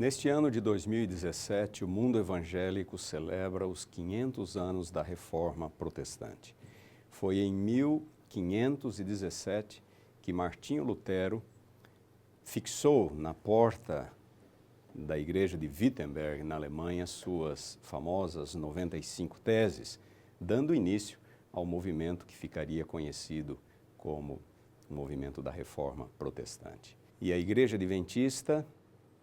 Neste ano de 2017, o mundo evangélico celebra os 500 anos da Reforma Protestante. Foi em 1517 que Martinho Lutero fixou na porta da igreja de Wittenberg, na Alemanha, suas famosas 95 teses, dando início ao movimento que ficaria conhecido como o movimento da Reforma Protestante. E a Igreja Adventista,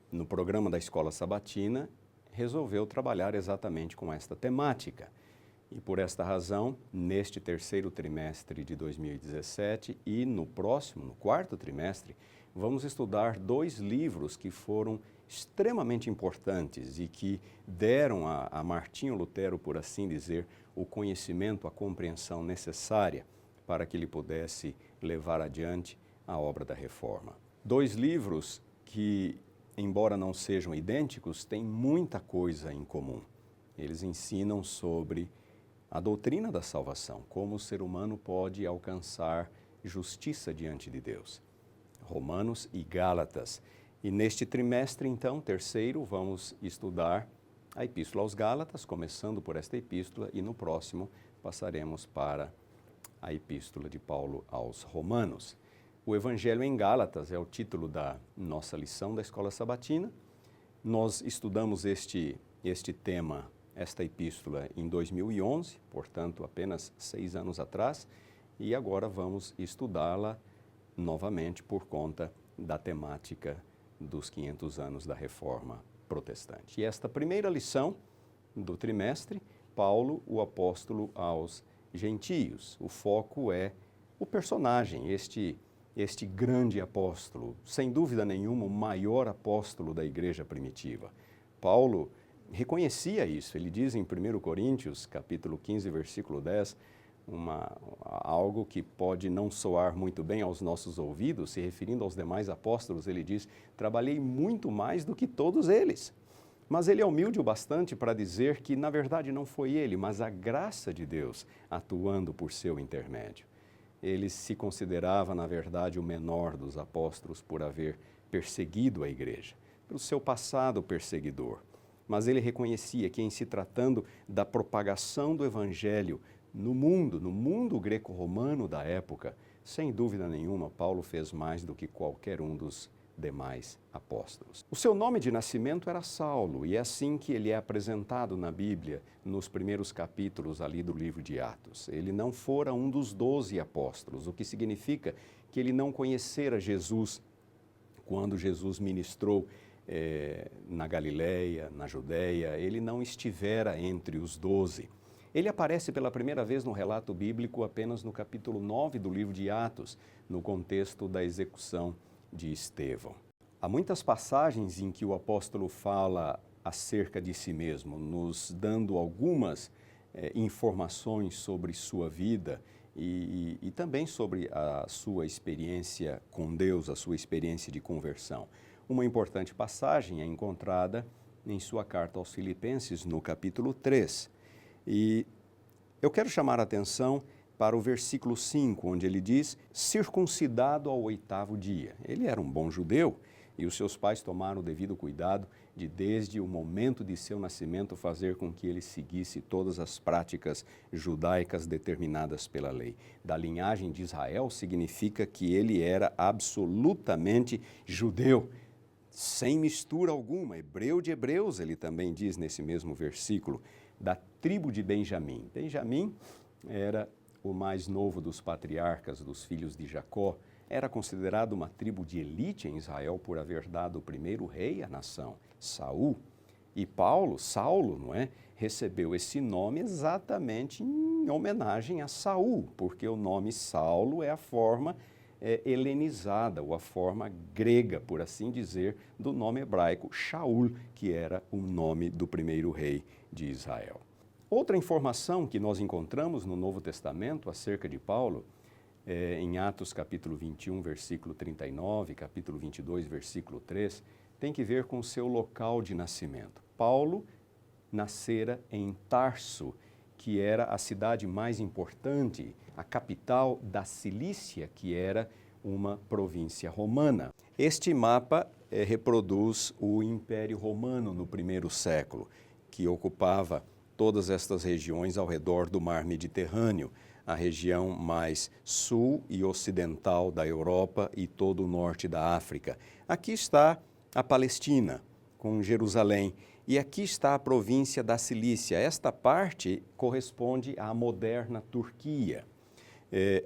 no programa da Escola Sabatina, resolveu trabalhar exatamente com esta temática. E por esta razão, neste terceiro trimestre de 2017 e no próximo, no quarto trimestre, vamos estudar dois livros que foram extremamente importantes e que deram a Martinho Lutero, por assim dizer, o conhecimento, a compreensão necessária para que ele pudesse levar adiante a obra da reforma. Dois livros que, embora não sejam idênticos, têm muita coisa em comum. Eles ensinam sobre a doutrina da salvação, como o ser humano pode alcançar justiça diante de Deus. Romanos e Gálatas. E neste trimestre, então, terceiro, vamos estudar a Epístola aos Gálatas, começando por esta epístola, e no próximo passaremos para a Epístola de Paulo aos Romanos. O Evangelho em Gálatas é o título da nossa lição da Escola Sabatina. Nós estudamos este tema, esta epístola, em 2011, portanto, apenas 6 anos atrás, e agora vamos estudá-la novamente por conta da temática dos 500 anos da Reforma Protestante. E esta primeira lição do trimestre, Paulo, o apóstolo aos gentios. O foco é o personagem, este grande apóstolo, sem dúvida nenhuma o maior apóstolo da igreja primitiva. Paulo reconhecia isso, ele diz em 1 Coríntios, capítulo 15, versículo 10, algo que pode não soar muito bem aos nossos ouvidos, se referindo aos demais apóstolos, ele diz: trabalhei muito mais do que todos eles. Mas ele é humilde o bastante para dizer que, na verdade, não foi ele, mas a graça de Deus atuando por seu intermédio. Ele se considerava, na verdade, o menor dos apóstolos por haver perseguido a igreja, pelo seu passado perseguidor. Mas ele reconhecia que, em se tratando da propagação do evangelho no mundo greco-romano da época, sem dúvida nenhuma, Paulo fez mais do que qualquer um dos demais apóstolos. O seu nome de nascimento era Saulo, e é assim que ele é apresentado na Bíblia, nos primeiros capítulos ali do livro de Atos. Ele não fora um dos 12 apóstolos, o que significa que ele não conhecera Jesus quando Jesus ministrou na Galileia, na Judéia, ele não estivera entre os 12. Ele aparece pela primeira vez no relato bíblico apenas no capítulo 9 do livro de Atos, no contexto da execução de Estevão. Há muitas passagens em que o apóstolo fala acerca de si mesmo, nos dando algumas informações sobre sua vida e também sobre a sua experiência com Deus, a sua experiência de conversão. Uma importante passagem é encontrada em sua carta aos Filipenses, no capítulo 3. E eu quero chamar a atenção para o versículo 5, onde ele diz: circuncidado ao 8º dia. Ele era um bom judeu e os seus pais tomaram o devido cuidado de, desde o momento de seu nascimento, fazer com que ele seguisse todas as práticas judaicas determinadas pela lei. Da linhagem de Israel significa que ele era absolutamente judeu, sem mistura alguma, hebreu de hebreus, ele também diz nesse mesmo versículo, da tribo de Benjamim. Benjamim era o mais novo dos patriarcas, dos filhos de Jacó, era considerado uma tribo de elite em Israel por haver dado o primeiro rei à nação, Saul. E Saulo, não é, recebeu esse nome exatamente em homenagem a Saul, porque o nome Saulo é a forma helenizada, ou a forma grega, por assim dizer, do nome hebraico Shaul, que era o nome do primeiro rei de Israel. Outra informação que nós encontramos no Novo Testamento acerca de Paulo, em Atos capítulo 21, versículo 39, capítulo 22, versículo 3, tem que ver com o seu local de nascimento. Paulo nascera em Tarso, que era a cidade mais importante, a capital da Cilícia, que era uma província romana. Este mapa reproduz o Império Romano no primeiro século, que ocupava todas estas regiões ao redor do Mar Mediterrâneo, a região mais sul e ocidental da Europa e todo o norte da África. Aqui está a Palestina, com Jerusalém, e aqui está a província da Cilícia. Esta parte corresponde à moderna Turquia.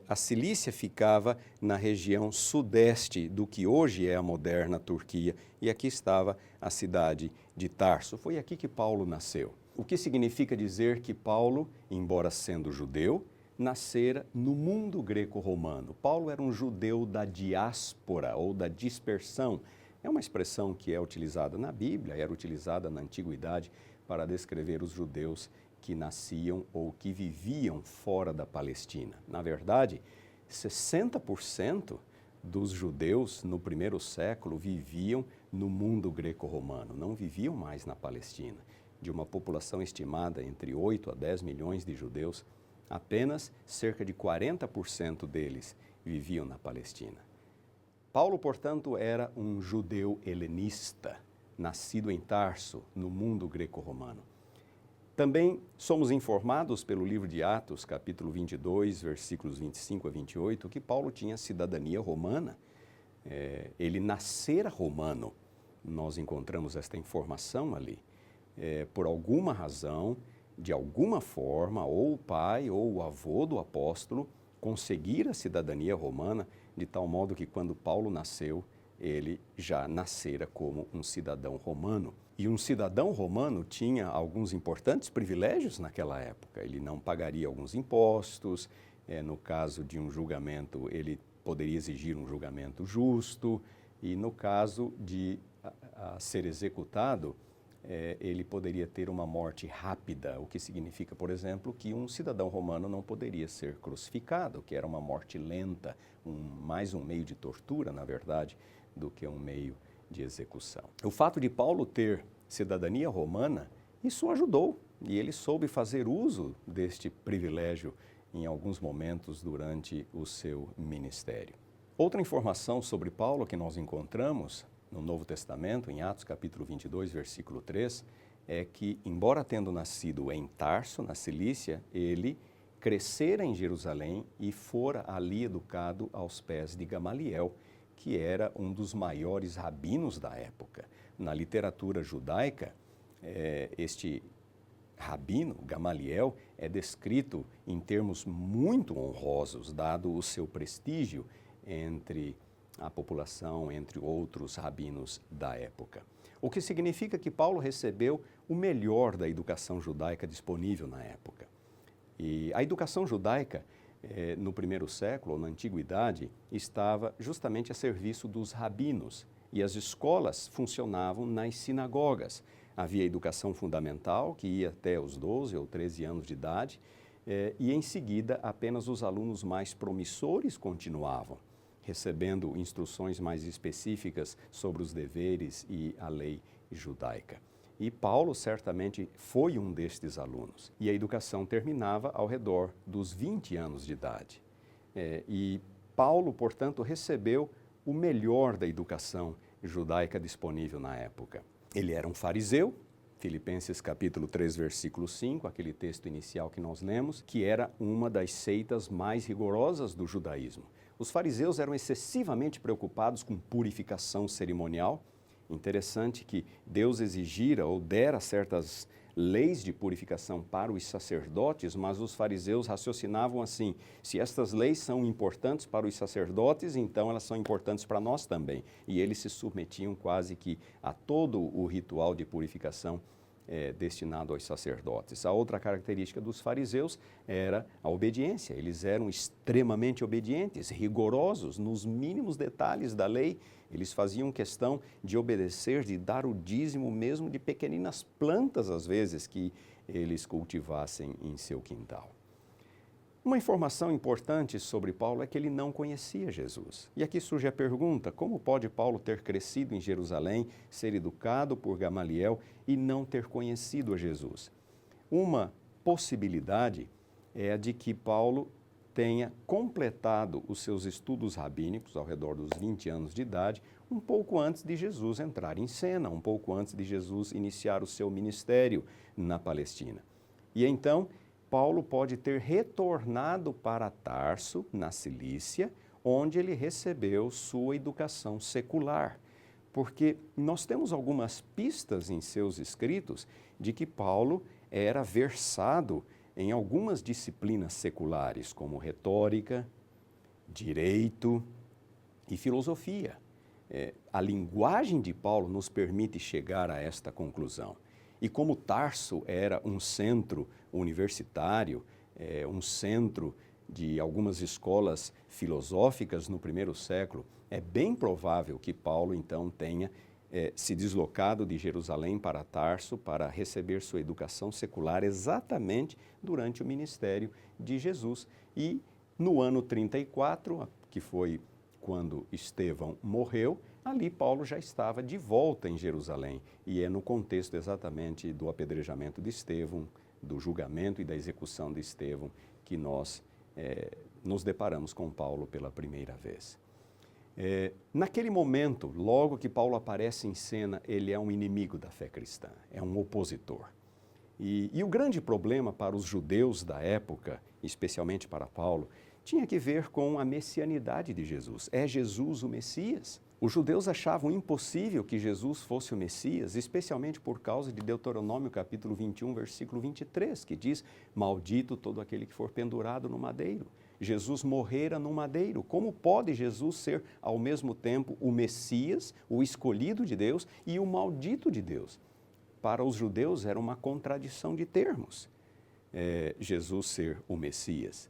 A Cilícia ficava na região sudeste do que hoje é a moderna Turquia, e aqui estava a cidade de Tarso. Foi aqui que Paulo nasceu. O que significa dizer que Paulo, embora sendo judeu, nascera no mundo greco-romano. Paulo era um judeu da diáspora ou da dispersão. É uma expressão que é utilizada na Bíblia, era utilizada na Antiguidade para descrever os judeus que nasciam ou que viviam fora da Palestina. Na verdade, 60% dos judeus no primeiro século viviam no mundo greco-romano, não viviam mais na Palestina. De uma população estimada entre 8 a 10 milhões de judeus, apenas cerca de 40% deles viviam na Palestina. Paulo, portanto, era um judeu helenista, nascido em Tarso, no mundo greco-romano. Também somos informados pelo livro de Atos, capítulo 22, versículos 25 a 28, que Paulo tinha cidadania romana. Ele nascera romano. Nós encontramos esta informação ali. Por alguma razão, de alguma forma, ou o pai ou o avô do apóstolo conseguira a cidadania romana, de tal modo que quando Paulo nasceu, ele já nascera como um cidadão romano. E um cidadão romano tinha alguns importantes privilégios naquela época. Ele não pagaria alguns impostos, no caso de um julgamento, ele poderia exigir um julgamento justo, e no caso de ser executado, ele poderia ter uma morte rápida, o que significa, por exemplo, que um cidadão romano não poderia ser crucificado, que era uma morte lenta, mais um meio de tortura, na verdade, do que um meio de execução. O fato de Paulo ter cidadania romana, isso o ajudou, e ele soube fazer uso deste privilégio em alguns momentos durante o seu ministério. Outra informação sobre Paulo que nós encontramos no Novo Testamento, em Atos capítulo 22, versículo 3, é que, embora tendo nascido em Tarso, na Cilícia, ele crescera em Jerusalém e fora ali educado aos pés de Gamaliel, que era um dos maiores rabinos da época. Na literatura judaica, este rabino, Gamaliel, é descrito em termos muito honrosos, dado o seu prestígio entre a população, entre outros rabinos da época. O que significa que Paulo recebeu o melhor da educação judaica disponível na época. E a educação judaica, no primeiro século, ou na antiguidade, estava justamente a serviço dos rabinos, e as escolas funcionavam nas sinagogas. Havia educação fundamental, que ia até os 12 ou 13 anos de idade, e em seguida apenas os alunos mais promissores continuavam, recebendo instruções mais específicas sobre os deveres e a lei judaica. E Paulo certamente foi um destes alunos. E a educação terminava ao redor dos 20 anos de idade. E Paulo, portanto, recebeu o melhor da educação judaica disponível na época. Ele era um fariseu, Filipenses capítulo 3, versículo 5, aquele texto inicial que nós lemos, que era uma das seitas mais rigorosas do judaísmo. Os fariseus eram excessivamente preocupados com purificação cerimonial. Interessante que Deus exigira ou dera certas leis de purificação para os sacerdotes, mas os fariseus raciocinavam assim: se estas leis são importantes para os sacerdotes, então elas são importantes para nós também. E eles se submetiam quase que a todo o ritual de purificação destinado aos sacerdotes. A outra característica dos fariseus era a obediência. Eles eram extremamente obedientes, rigorosos nos mínimos detalhes da lei. Eles faziam questão de obedecer, de dar o dízimo mesmo de pequeninas plantas, às vezes, que eles cultivassem em seu quintal. Uma informação importante sobre Paulo é que ele não conhecia Jesus. E aqui surge a pergunta: como pode Paulo ter crescido em Jerusalém, ser educado por Gamaliel e não ter conhecido a Jesus? Uma possibilidade é a de que Paulo tenha completado os seus estudos rabínicos ao redor dos 20 anos de idade, um pouco antes de Jesus entrar em cena, um pouco antes de Jesus iniciar o seu ministério na Palestina. E então, Paulo pode ter retornado para Tarso, na Cilícia, onde ele recebeu sua educação secular. Porque nós temos algumas pistas em seus escritos de que Paulo era versado em algumas disciplinas seculares, como retórica, direito e filosofia. A linguagem de Paulo nos permite chegar a esta conclusão. E como Tarso era um centro universitário, um centro de algumas escolas filosóficas no primeiro século, é bem provável que Paulo então tenha se deslocado de Jerusalém para Tarso para receber sua educação secular exatamente durante o ministério de Jesus. E no ano 34, que foi quando Estevão morreu, ali Paulo já estava de volta em Jerusalém. E é no contexto exatamente do apedrejamento de Estevão, do julgamento e da execução de Estevão, que nós nos deparamos com Paulo pela primeira vez. Naquele momento, logo que Paulo aparece em cena, ele é um inimigo da fé cristã, é um opositor. E o grande problema para os judeus da época, especialmente para Paulo, tinha que ver com a messianidade de Jesus. É Jesus o Messias? Os judeus achavam impossível que Jesus fosse o Messias, especialmente por causa de Deuteronômio capítulo 21, versículo 23, que diz: maldito todo aquele que for pendurado no madeiro. Jesus morrera no madeiro. Como pode Jesus ser ao mesmo tempo o Messias, o escolhido de Deus e o maldito de Deus? Para os judeus era uma contradição de termos, Jesus ser o Messias.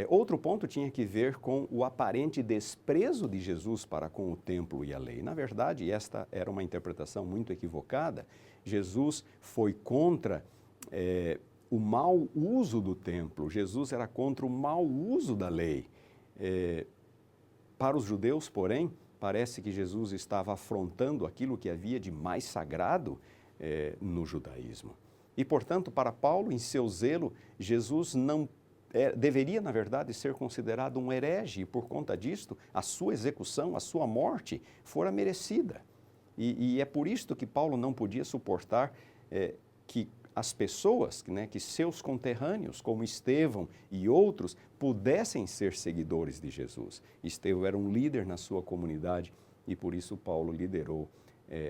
Outro ponto tinha que ver com o aparente desprezo de Jesus para com o templo e a lei. Na verdade, esta era uma interpretação muito equivocada. Jesus foi contra o mau uso do templo. Jesus era contra o mau uso da lei. Para os judeus, porém, parece que Jesus estava afrontando aquilo que havia de mais sagrado no judaísmo. E, portanto, para Paulo, em seu zelo, Jesus não deveria, na verdade, ser considerado um herege, e por conta disto, a sua execução, a sua morte, fora merecida. E é por isto que Paulo não podia suportar que as pessoas, que seus conterrâneos, como Estevão e outros, pudessem ser seguidores de Jesus. Estevão era um líder na sua comunidade e por isso Paulo liderou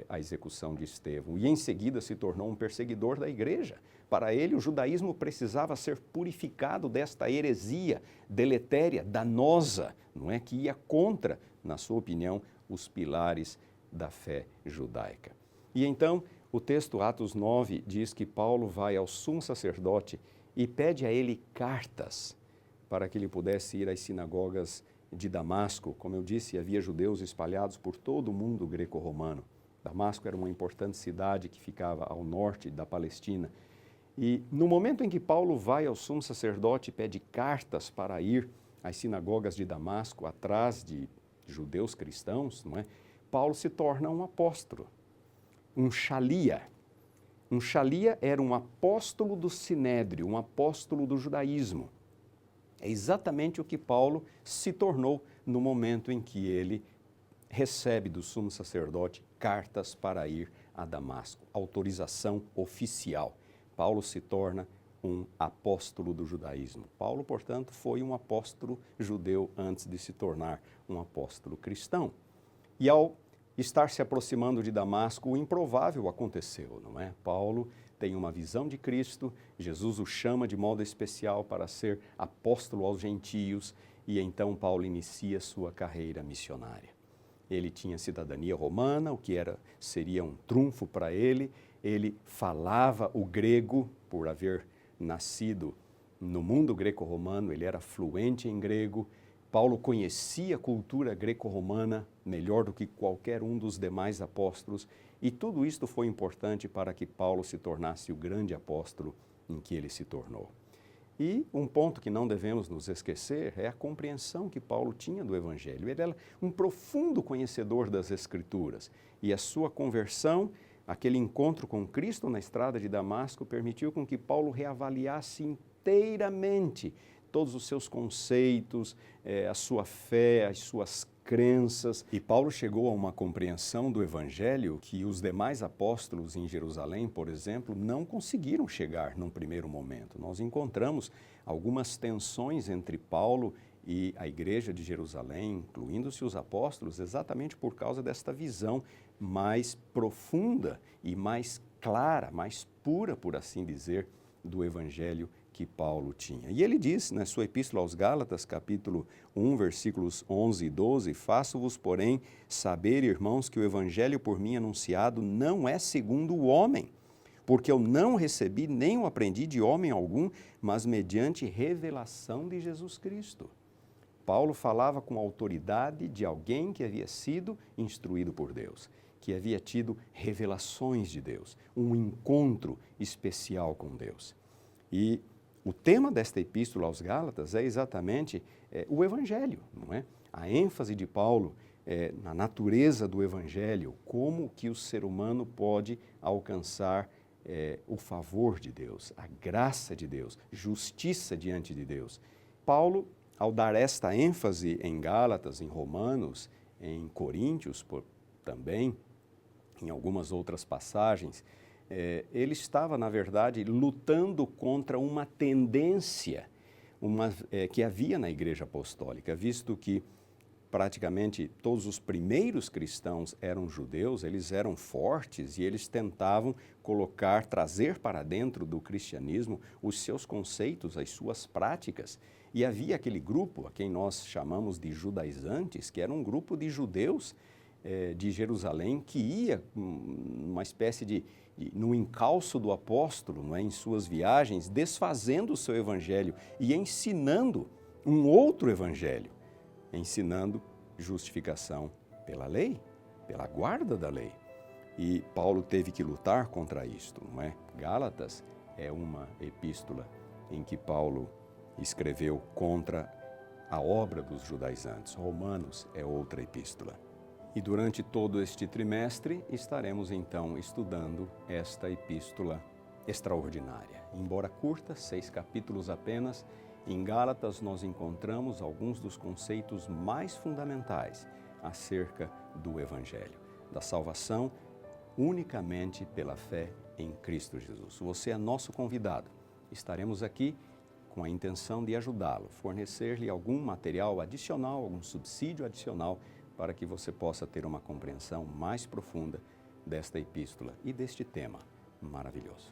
a execução de Estevão. E em seguida se tornou um perseguidor da igreja. Para ele, o judaísmo precisava ser purificado desta heresia deletéria, danosa, não é? Que ia contra, na sua opinião, os pilares da fé judaica. E então, o texto Atos 9 diz que Paulo vai ao sumo sacerdote e pede a ele cartas para que ele pudesse ir às sinagogas de Damasco. Como eu disse, havia judeus espalhados por todo o mundo greco-romano. Damasco era uma importante cidade que ficava ao norte da Palestina. E no momento em que Paulo vai ao sumo sacerdote e pede cartas para ir às sinagogas de Damasco, atrás de judeus cristãos, não é? Paulo se torna um apóstolo, um xalia. Um xalia era um apóstolo do sinédrio, um apóstolo do judaísmo. É exatamente o que Paulo se tornou no momento em que ele recebe do sumo sacerdote cartas para ir a Damasco, autorização oficial. Paulo se torna um apóstolo do judaísmo. Paulo, portanto, foi um apóstolo judeu antes de se tornar um apóstolo cristão. E ao estar se aproximando de Damasco, o improvável aconteceu, não é? Paulo tem uma visão de Cristo, Jesus o chama de modo especial para ser apóstolo aos gentios e então Paulo inicia sua carreira missionária. Ele tinha cidadania romana, o que seria um trunfo para ele. Ele falava o grego, por haver nascido no mundo greco-romano, ele era fluente em grego. Paulo conhecia a cultura greco-romana melhor do que qualquer um dos demais apóstolos, e tudo isto foi importante para que Paulo se tornasse o grande apóstolo em que ele se tornou. E um ponto que não devemos nos esquecer é a compreensão que Paulo tinha do Evangelho. Ele era um profundo conhecedor das Escrituras e a sua conversão, aquele encontro com Cristo na estrada de Damasco, permitiu com que Paulo reavaliasse inteiramente todos os seus conceitos, a sua fé, as suas crenças. E Paulo chegou a uma compreensão do Evangelho que os demais apóstolos em Jerusalém, por exemplo, não conseguiram chegar num primeiro momento. Nós encontramos algumas tensões entre Paulo e a igreja de Jerusalém, incluindo-se os apóstolos, exatamente por causa desta visão mais profunda e mais clara, mais pura, por assim dizer, do Evangelho que Paulo tinha. E ele diz na sua epístola aos Gálatas, capítulo 1, versículos 11 e 12, faço-vos, porém, saber, irmãos, que o Evangelho por mim anunciado não é segundo o homem, porque eu não recebi nem o aprendi de homem algum, mas mediante revelação de Jesus Cristo. Paulo falava com a autoridade de alguém que havia sido instruído por Deus, que havia tido revelações de Deus, um encontro especial com Deus. E o tema desta epístola aos Gálatas é exatamente o Evangelho, não é? A ênfase de Paulo na natureza do Evangelho, como que o ser humano pode alcançar o favor de Deus, a graça de Deus, justiça diante de Deus. Paulo, ao dar esta ênfase em Gálatas, em Romanos, em Coríntios também, em algumas outras passagens, ele estava, na verdade, lutando contra uma tendência que havia na Igreja Apostólica, visto que praticamente todos os primeiros cristãos eram judeus, eles eram fortes e eles tentavam trazer para dentro do cristianismo os seus conceitos, as suas práticas. E havia aquele grupo, a quem nós chamamos de judaizantes, que era um grupo de judeus de Jerusalém que ia uma espécie no encalço do apóstolo, não é, em suas viagens, desfazendo o seu evangelho e ensinando um outro evangelho, ensinando justificação pela lei, pela guarda da lei. E Paulo teve que lutar contra isto, não é? Gálatas é uma epístola em que Paulo escreveu contra a obra dos judaizantes. Romanos é outra epístola. E durante todo este trimestre estaremos então estudando esta epístola extraordinária. Embora curta, 6 capítulos apenas, em Gálatas nós encontramos alguns dos conceitos mais fundamentais acerca do Evangelho, da salvação unicamente pela fé em Cristo Jesus. Você é nosso convidado. Estaremos aqui com a intenção de ajudá-lo, fornecer-lhe algum material adicional, algum subsídio adicional, para que você possa ter uma compreensão mais profunda desta epístola e deste tema maravilhoso.